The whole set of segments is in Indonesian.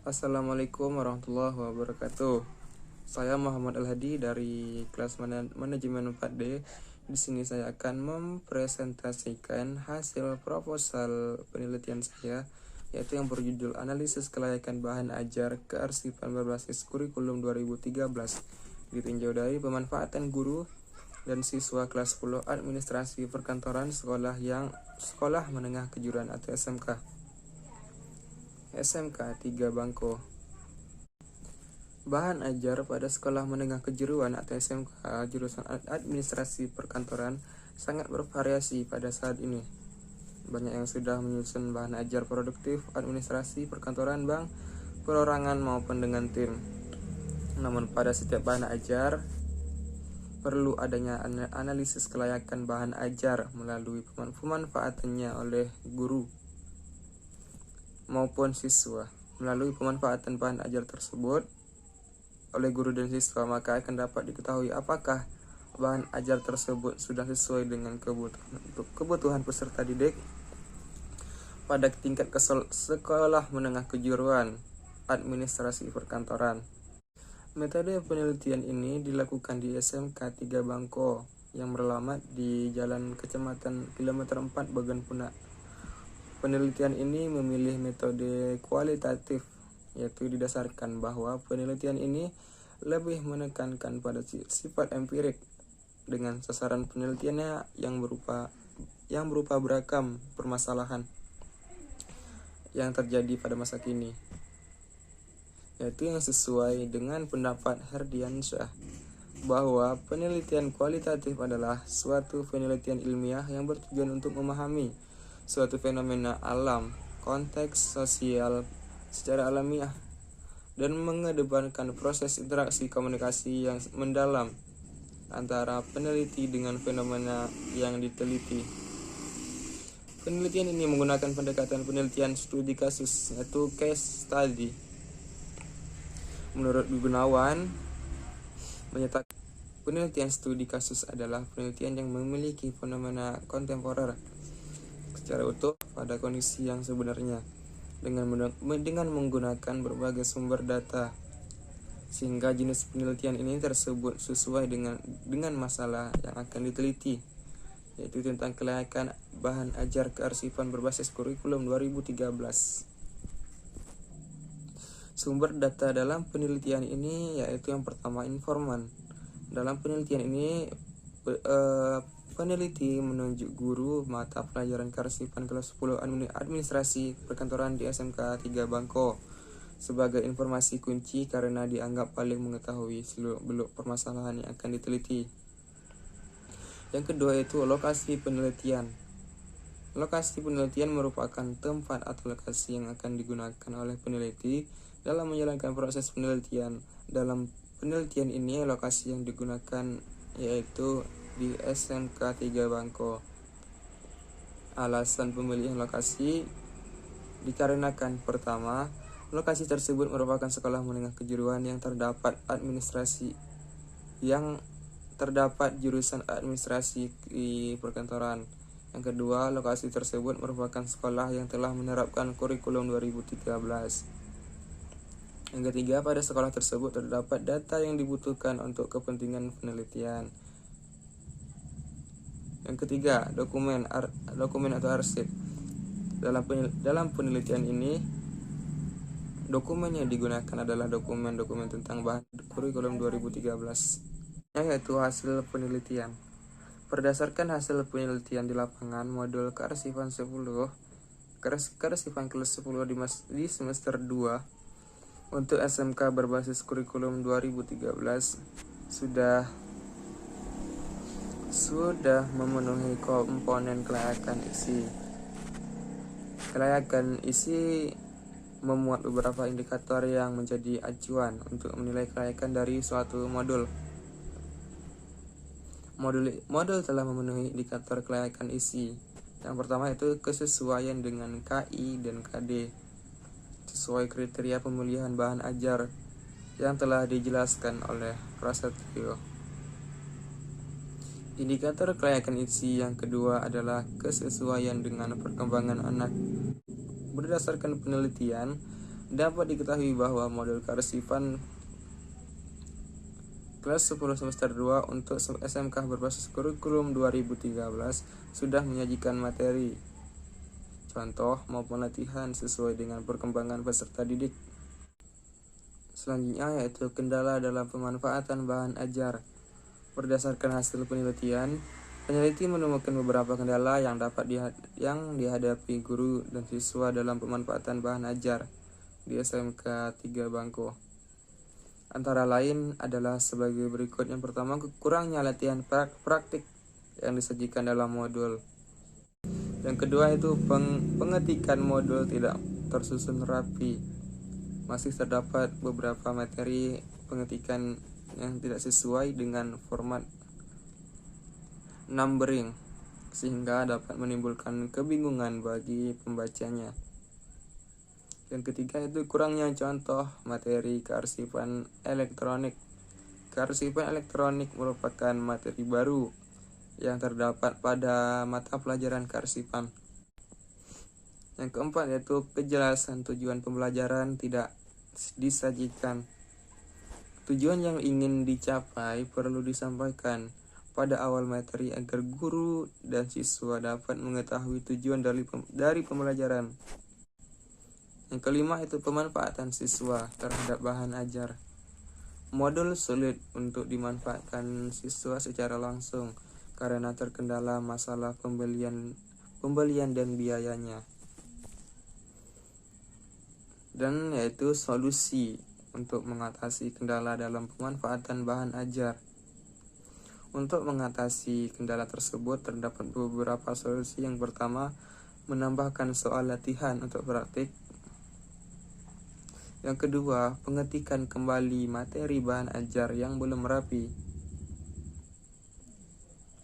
Assalamualaikum warahmatullahi wabarakatuh. Saya Muhammad Al-Hadi dari kelas manajemen 4D. Di sini saya akan mempresentasikan hasil proposal penelitian saya, yaitu yang berjudul Analisis Kelayakan Bahan Ajar Kearsipan Berbasis Kurikulum 2013. Ditinjau dari pemanfaatan guru dan siswa kelas 10 Administrasi Perkantoran Sekolah Menengah Kejuruan atau SMK 3 Bangko. Bahan ajar pada sekolah menengah kejuruan atau SMK jurusan administrasi perkantoran sangat bervariasi pada saat ini. Banyak yang sudah menyusun bahan ajar produktif administrasi perkantoran bank, perorangan maupun dengan tim. Namun pada setiap bahan ajar perlu adanya analisis kelayakan bahan ajar melalui pemanfaatannya oleh guru maupun siswa. Melalui pemanfaatan bahan ajar tersebut oleh guru dan siswa, maka akan dapat diketahui apakah bahan ajar tersebut sudah sesuai dengan kebutuhan peserta didik pada tingkat sekolah menengah kejuruan administrasi perkantoran. Metode penelitian ini dilakukan di SMK 3 Bangko yang beralamat di Jalan Kecamatan Kilometer 4 Bagan Punak. Penelitian ini memilih metode kualitatif, yaitu didasarkan bahwa penelitian ini lebih menekankan pada sifat empirik dengan sasaran penelitiannya yang berupa beragam permasalahan yang terjadi pada masa kini, yaitu yang sesuai dengan pendapat Herdiansyah bahwa penelitian kualitatif adalah suatu penelitian ilmiah yang bertujuan untuk memahami suatu fenomena alam, konteks sosial secara alamiah, dan mengedepankan proses interaksi komunikasi yang mendalam antara peneliti dengan fenomena yang diteliti. Penelitian ini menggunakan pendekatan penelitian studi kasus, yaitu case study. Menurut Gunawan, menyatakan penelitian studi kasus adalah penelitian yang memiliki fenomena kontemporer secara utuh pada kondisi yang sebenarnya dengan menggunakan berbagai sumber data, sehingga jenis penelitian ini tersebut sesuai dengan masalah yang akan diteliti, yaitu tentang kelayakan bahan ajar kearsipan berbasis kurikulum 2013. Sumber data dalam penelitian ini yaitu yang pertama informan. Dalam penelitian ini peneliti menunjuk guru mata pelajaran kearsipan kelas 10 administrasi perkantoran di SMK 3 Bangko sebagai informasi kunci karena dianggap paling mengetahui seluk-beluk permasalahan yang akan diteliti. Yang kedua itu lokasi penelitian. Lokasi penelitian merupakan tempat atau lokasi yang akan digunakan oleh peneliti dalam menjalankan proses penelitian. Dalam penelitian ini lokasi yang digunakan yaitu di SMK 3 Bangko. Alasan pemilihan lokasi dikarenakan pertama, lokasi tersebut merupakan sekolah menengah kejuruan yang terdapat jurusan administrasi di perkantoran. Yang kedua, lokasi tersebut merupakan sekolah yang telah menerapkan kurikulum 2013. Yang ketiga, pada sekolah tersebut terdapat data yang dibutuhkan untuk kepentingan penelitian. Yang ketiga, dokumen atau arsip. Dalam penelitian ini, dokumen yang digunakan adalah dokumen tentang bahan kurikulum 2013, yaitu hasil penelitian. Berdasarkan hasil penelitian di lapangan, modul kearsipan kelas 10 di semester 2 untuk SMK berbasis kurikulum 2013 sudah memenuhi komponen kelayakan isi. Kelayakan isi memuat beberapa indikator yang menjadi acuan untuk menilai kelayakan dari suatu modul. Modul telah memenuhi indikator kelayakan isi. Yang pertama itu kesesuaian dengan KI dan KD sesuai kriteria pemilihan bahan ajar yang telah dijelaskan oleh Prasetyo. Indikator kelayakan isi yang kedua adalah kesesuaian dengan perkembangan anak. Berdasarkan penelitian, Dapat diketahui bahwa modul kearsipan kelas 10 semester 2 untuk SMK berbasis kurikulum 2013 sudah menyajikan materi, contoh maupun latihan sesuai dengan perkembangan peserta didik. Selanjutnya yaitu kendala dalam pemanfaatan bahan ajar. Berdasarkan hasil penelitian, peneliti menemukan beberapa kendala yang dapat dihadapi guru dan siswa dalam pemanfaatan bahan ajar di SMK 3 Bangko. Antara lain adalah sebagai berikut. Yang pertama, kurangnya latihan praktik yang disajikan dalam modul. Yang kedua itu pengetikan modul tidak tersusun rapi. Masih terdapat beberapa materi pengetikan yang tidak sesuai dengan format numbering, sehingga dapat menimbulkan kebingungan bagi pembacanya. Yang ketiga itu kurangnya contoh materi kearsipan elektronik. Kearsipan elektronik merupakan materi baru yang terdapat pada mata pelajaran kearsipan. Yang keempat yaitu kejelasan tujuan pembelajaran tidak disajikan. Tujuan yang ingin dicapai perlu disampaikan pada awal materi agar guru dan siswa dapat mengetahui tujuan dari pembelajaran. Yang kelima itu pemanfaatan siswa terhadap bahan ajar. Modul sulit untuk dimanfaatkan siswa secara langsung karena terkendala masalah pembelian dan biayanya. Dan yaitu solusi untuk mengatasi kendala dalam pemanfaatan bahan ajar. Untuk mengatasi kendala tersebut terdapat beberapa solusi. Yang pertama, menambahkan soal latihan untuk praktik. Yang kedua, pengetikan kembali materi bahan ajar yang belum rapi.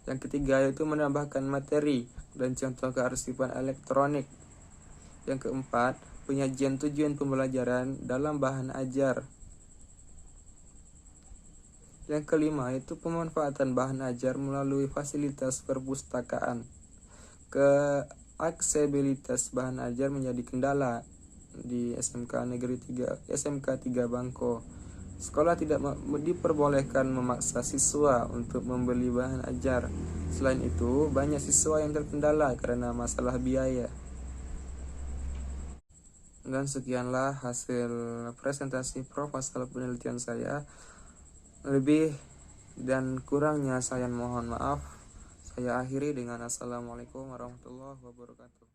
Yang ketiga yaitu menambahkan materi dan contoh kearsipan elektronik. Yang keempat, penyajian tujuan pembelajaran dalam bahan ajar. Yang kelima itu pemanfaatan bahan ajar melalui fasilitas perpustakaan. Keaksesibilitas bahan ajar menjadi kendala di SMK 3 Bangko. Sekolah tidak diperbolehkan memaksa siswa untuk membeli bahan ajar. Selain itu, banyak siswa yang terkendala karena masalah biaya. Dan sekianlah hasil presentasi proposal penelitian saya. Lebih dan kurangnya saya mohon maaf. Saya akhiri dengan Assalamualaikum warahmatullahi wabarakatuh.